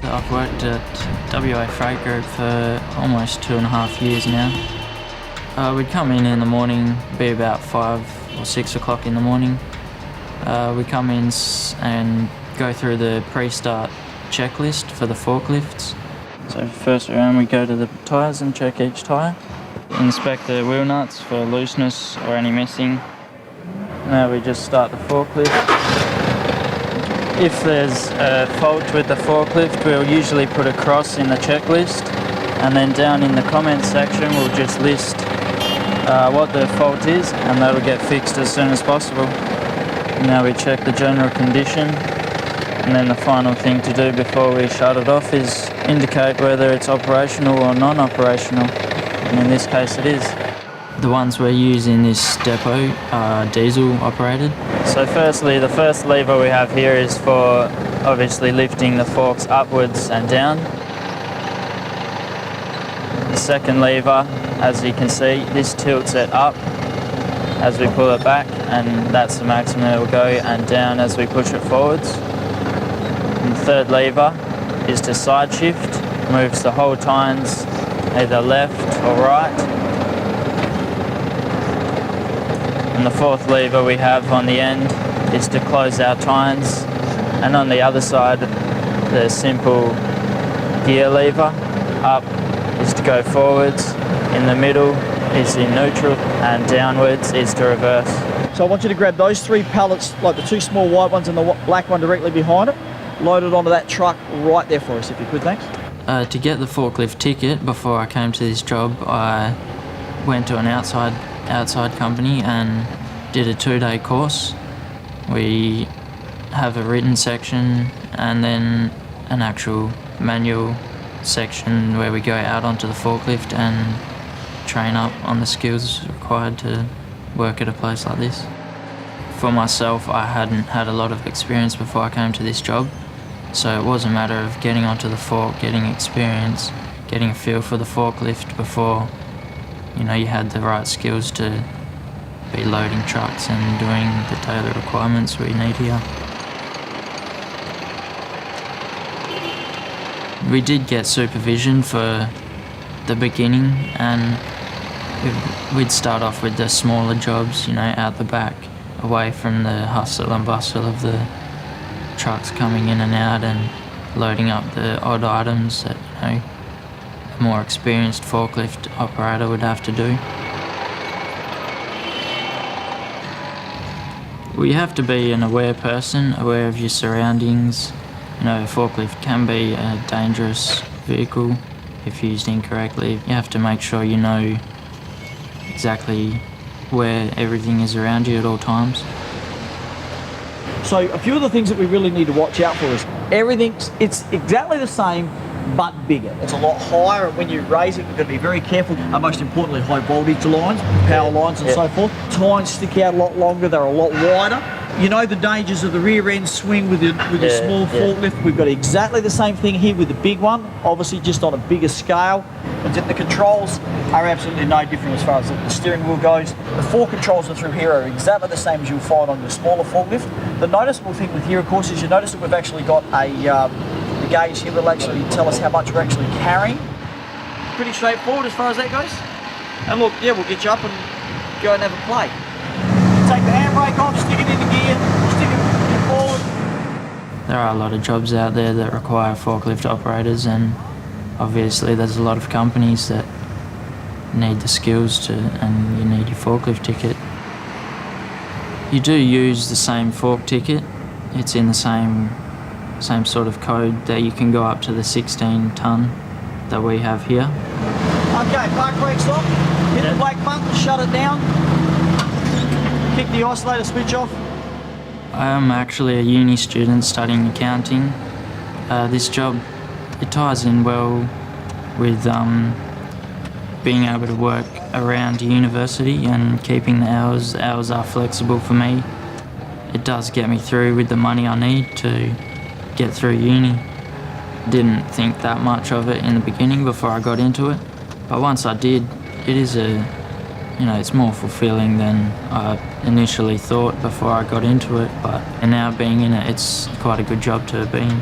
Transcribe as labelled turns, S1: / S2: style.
S1: I've worked at WA Freight Group for almost 2.5 years now. We'd come in the morning, be about 5 or 6 o'clock in the morning. We come in and go through the pre-start checklist for the forklifts. So first round we go to the tyres and check each tyre. Inspect the wheel nuts for looseness or any missing. Now we just start the forklift. If there's a fault with the forklift, we'll usually put a cross in the checklist, and then down in the comments section we'll just list what the fault is, and that'll get fixed as soon as possible. Now we check the general condition, and then the final thing to do before we shut it off is indicate whether it's operational or non-operational, and in this case it is. The ones we use in this depot are diesel operated. So firstly, the first lever we have here is for obviously lifting the forks upwards and down. The second lever, as you can see, this tilts it up as we pull it back, and that's the maximum it will go, and down as we push it forwards. And the third lever is to side shift, moves the whole tines either left or right. And the fourth lever we have on the end is to close our tines, and on the other side the simple gear lever up is to go forwards, in the middle is in neutral, and downwards is to reverse.
S2: So I want you to grab those 3 pallets, like the 2 small white ones and the black one directly behind it, load it onto that truck right there for us if you could, thanks.
S1: To get the forklift ticket before I came to this job, I went to an outside company and did a 2-day course. We have a written section and then an actual manual section where we go out onto the forklift and train up on the skills required to work at a place like this. For myself, I hadn't had a lot of experience before I came to this job, so it was a matter of getting onto the fork, getting experience, getting a feel for the forklift before you had the right skills to be loading trucks and doing the daily requirements we need here. We did get supervision for the beginning, and we'd start off with the smaller jobs, out the back, away from the hustle and bustle of the trucks coming in and out and loading up the odd items that, a more experienced forklift operator would have to do. We have to be an aware person, aware of your surroundings. A forklift can be a dangerous vehicle if used incorrectly. You have to make sure you know exactly where everything is around you at all times.
S2: So a few of the things that we really need to watch out for is it's exactly the same but bigger. It's a lot higher, and when you raise it, you've got to be very careful. And most importantly, high voltage lines, power lines and so forth. Tines stick out a lot longer, they're a lot wider. The dangers of the rear end swing with your small forklift. We've got exactly the same thing here with the big one, obviously just on a bigger scale. And the controls are absolutely no different as far as the steering wheel goes. The 4 controls that are through here are exactly the same as you'll find on the smaller forklift. The noticeable thing with here, of course, is you notice that we've actually got the gauge here that'll actually tell us how much we're actually carrying. Pretty straightforward as far as that goes. And look, we'll get you up and go and have a play. Take the handbrake off, stick it in the gear, stick it forward.
S1: There are a lot of jobs out there that require forklift operators, and obviously there's a lot of companies that need the skills and you need your forklift ticket. You do use the same fork ticket. It's in the same sort of code that you can go up to the 16 tonne that we have here.
S2: Okay, park brakes off, hit the black button, shut it down, kick the oscillator switch off.
S1: I am actually a uni student studying accounting. This job, it ties in well with being able to work around university and keeping the hours. The hours are flexible for me. It does get me through with the money I need to get through uni. Didn't think that much of it in the beginning before I got into it, but once I did, it is it's more fulfilling than I initially thought before I got into it, but now being in it, it's quite a good job to have been.